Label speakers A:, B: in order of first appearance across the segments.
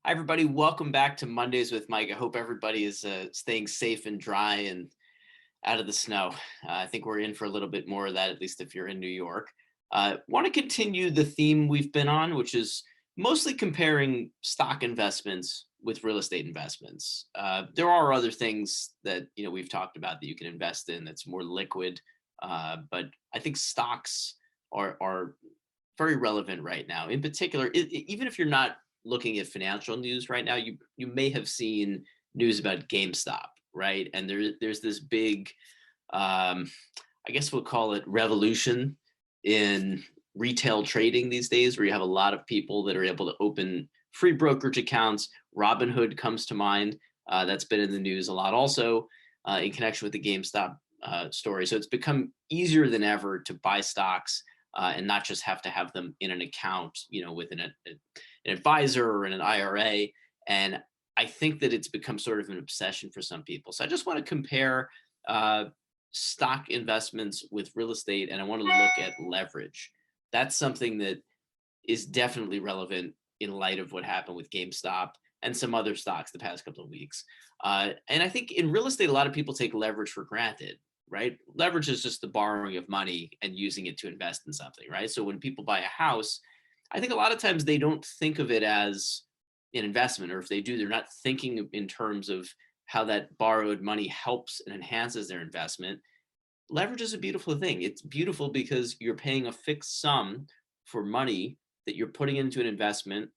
A: Hi, everybody. Welcome back to Mondays with Mike. I hope everybody is staying safe and dry and out of the snow. I think we're in for a little bit more of that, at least if you're in New York. Want to continue the theme we've been on, which is mostly comparing stock investments with real estate investments. There are other things that we've talked about that you can invest in that's more liquid, but I think stocks are very relevant right now. In particular, even if you're not looking at financial news right now, you may have seen news about GameStop, right? And there's this big, I guess we'll call it revolution in retail trading these days, where you have a lot of people that are able to open free brokerage accounts. Robinhood comes to mind. That's been in the news a lot also in connection with the GameStop story. So it's become easier than ever to buy stocks and not just have to have them in an account, with an advisor or in an IRA. And I think that it's become sort of an obsession for some people. So I just want to compare uh, stock investments with real estate, and I want to look at leverage. That's something that is definitely relevant in light of what happened with GameStop and some other stocks the past couple of weeks. And I think in real estate, a lot of people take leverage for granted, right? Leverage is just the borrowing of money and using it to invest in something, right? So when people buy a house, I think a lot of times they don't think of it as an investment, or if they do, they're not thinking in terms of how that borrowed money helps and enhances their investment. Leverage is a beautiful thing. It's beautiful because you're paying a fixed sum for money that you're putting into an investment,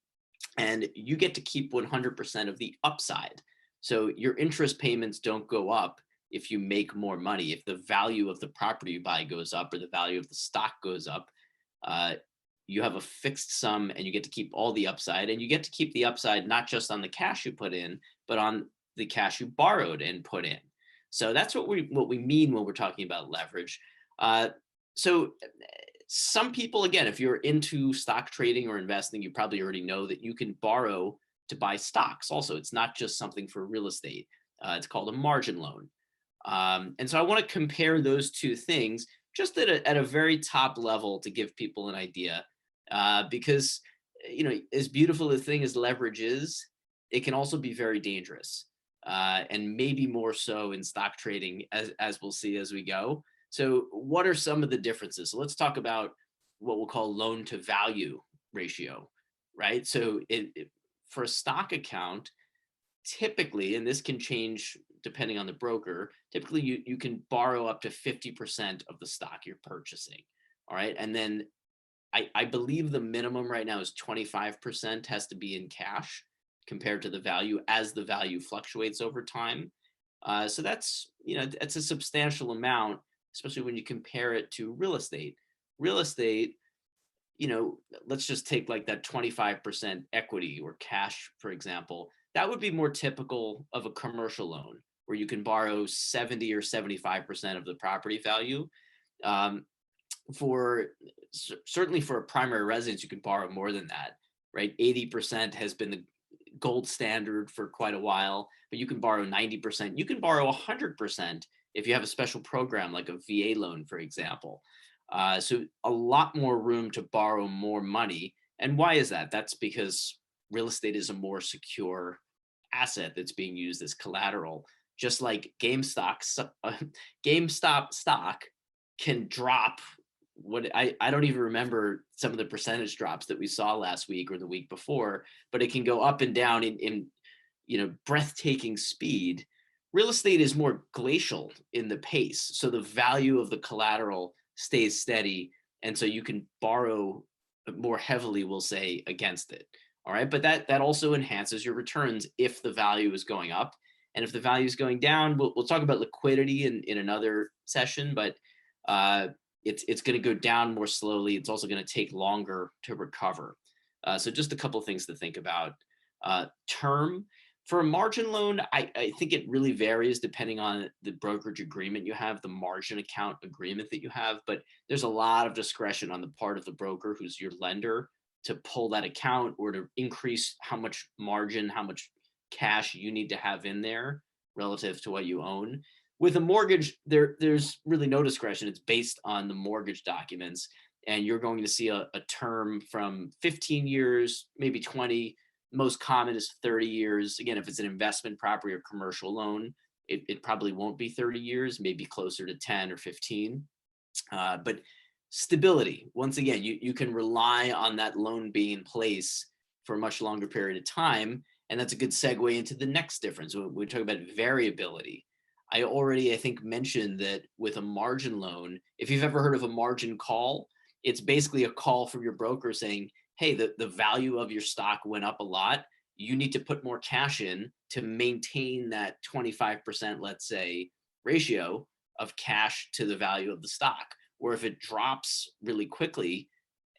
A: and you get to keep 100% of the upside. So your interest payments don't go up if you make more money. If the value of the property you buy goes up or the value of the stock goes up, uh, you have a fixed sum and you get to keep all the upside, and you get to keep the upside not just on the cash you put in, but on the cash you borrowed and put in. So that's what we mean when we're talking about leverage. So some people, again, if you're into stock trading or investing, you probably already know that you can borrow to buy stocks. Also, it's not just something for real estate. It's called a margin loan. And so I want to compare those two things just at a very top level to give people an idea, because as beautiful a thing as leverage is, it can also be very dangerous, and maybe more so in stock trading, as we'll see as we go. So what are some of the differences? So let's talk about what we'll call loan to value ratio, right? So for a stock account, typically, and this can change depending on the broker, typically you can borrow up to 50% of the stock you're purchasing. All right. And then I believe the minimum right now is 25% has to be in cash compared to the value, as the value fluctuates over time. So that's a substantial amount, especially when you compare it to real estate. Real estate, let's just take like that 25% equity or cash, for example. That would be more typical of a commercial loan where you can borrow 70 or 75% of the property value. Um, for Certainly for a primary residence, you can borrow more than that, right? 80% has been the gold standard for quite a while, but you can borrow 90%. You can borrow 100% if you have a special program like a VA loan, for example. So a lot more room to borrow more money. And why is that? That's because real estate is a more secure asset that's being used as collateral. Just like GameStop stock can drop. I don't even remember some of the percentage drops that we saw last week or the week before, but it can go up and down in breathtaking speed. Real estate is more glacial in the pace, so the value of the collateral stays steady, and so you can borrow more heavily, we'll say, against it. All right, but that also enhances your returns if the value is going up, and if the value is going down, we'll talk about liquidity in another session, but uh, it's going to go down more slowly. It's also going to take longer to recover. So just a couple of things to think about. Term for a margin loan, I think it really varies depending on the brokerage agreement you have, the margin account agreement that you have. But there's a lot of discretion on the part of the broker, who's your lender, to pull that account or to increase how much margin, how much cash you need to have in there relative to what you own. With a mortgage, there's really no discretion. It's based on the mortgage documents, and you're going to see a term from 15 years, maybe 20, most common is 30 years. Again, if it's an investment property or commercial loan, it probably won't be 30 years, maybe closer to 10 or 15. But stability, once again, you can rely on that loan being in place for a much longer period of time. And that's a good segue into the next difference. When we talk about variability, I already, I think, mentioned that with a margin loan, if you've ever heard of a margin call, it's basically a call from your broker saying, hey, the value of your stock went up a lot. You need to put more cash in to maintain that 25%, let's say, ratio of cash to the value of the stock. Or if it drops really quickly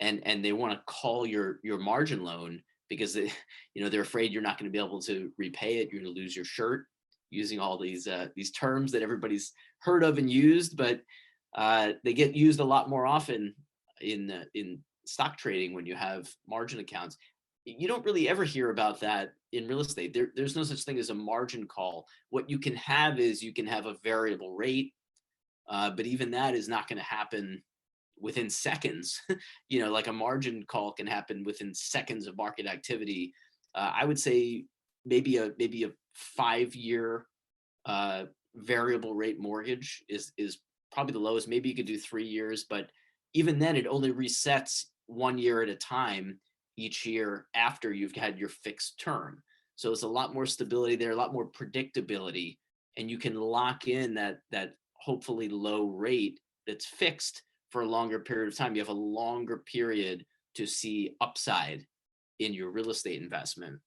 A: and they want to call your margin loan because they, they're afraid you're not going to be able to repay it, you're going to lose your shirt, using all these terms that everybody's heard of and used, but they get used a lot more often in stock trading when you have margin accounts. You don't really ever hear about that in real estate. There's no such thing as a margin call. What you can have is you can have a variable rate, but even that is not going to happen within seconds. Like a margin call can happen within seconds of market activity. I would say maybe a 5-year variable rate mortgage is probably the lowest. Maybe you could do 3 years, but even then it only resets 1 year at a time each year after you've had your fixed term. So it's a lot more stability there, a lot more predictability, and you can lock in that hopefully low rate that's fixed for a longer period of time. You have a longer period to see upside in your real estate investment.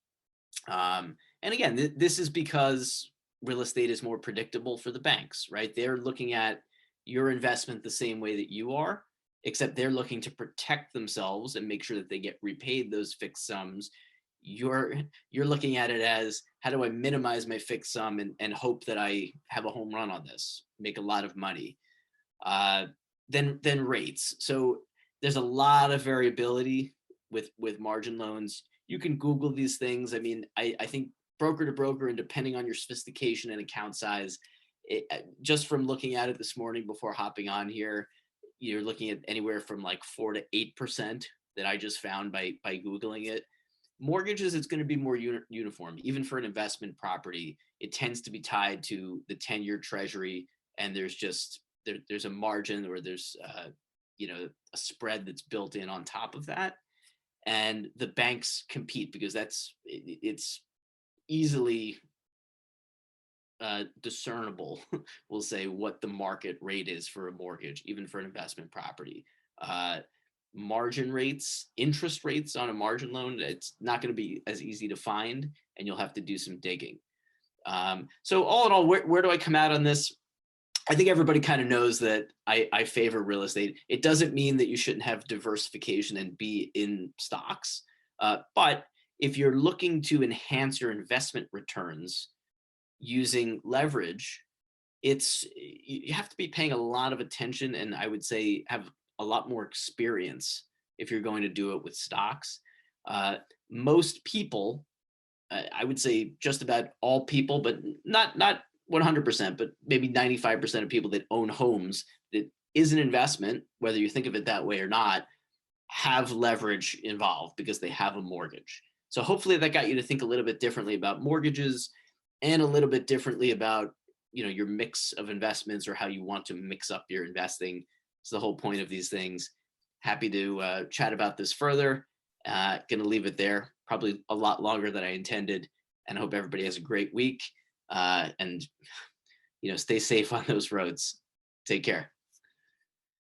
A: And again, this is because real estate is more predictable for the banks, right? They're looking at your investment the same way that you are, except they're looking to protect themselves and make sure that they get repaid those fixed sums. You're looking at it as, how do I minimize my fixed sum and hope that I have a home run on this, make a lot of money. Then rates. So there's a lot of variability with margin loans. You can Google these things. I mean, I think broker to broker, and depending on your sophistication and account size, just from looking at it this morning before hopping on here, you're looking at anywhere from like 4 to 8% that I just found by Googling it. Mortgages, it's going to be more uniform. Even for an investment property, it tends to be tied to the 10-year treasury, and there's a margin, or there's a spread that's built in on top of that. And the banks compete because it's easily discernible, we'll say, what the market rate is for a mortgage, even for an investment property. Margin rates, interest rates on a margin loan, it's not going to be as easy to find, and you'll have to do some digging. So all in all, where do I come out on this? I think everybody kind of knows that I favor real estate. It doesn't mean that you shouldn't have diversification and be in stocks. But if you're looking to enhance your investment returns using leverage, you have to be paying a lot of attention, and I would say have a lot more experience if you're going to do it with stocks. Most people, I would say just about all people, but not 100%, but maybe 95% of people that own homes that is an investment, whether you think of it that way or not, have leverage involved because they have a mortgage. So hopefully that got you to think a little bit differently about mortgages, and a little bit differently about your mix of investments, or how you want to mix up your investing. It's the whole point of these things. Happy to chat about this further. Gonna leave it there, probably a lot longer than I intended, and I hope everybody has a great week. And stay safe on those roads. Take care.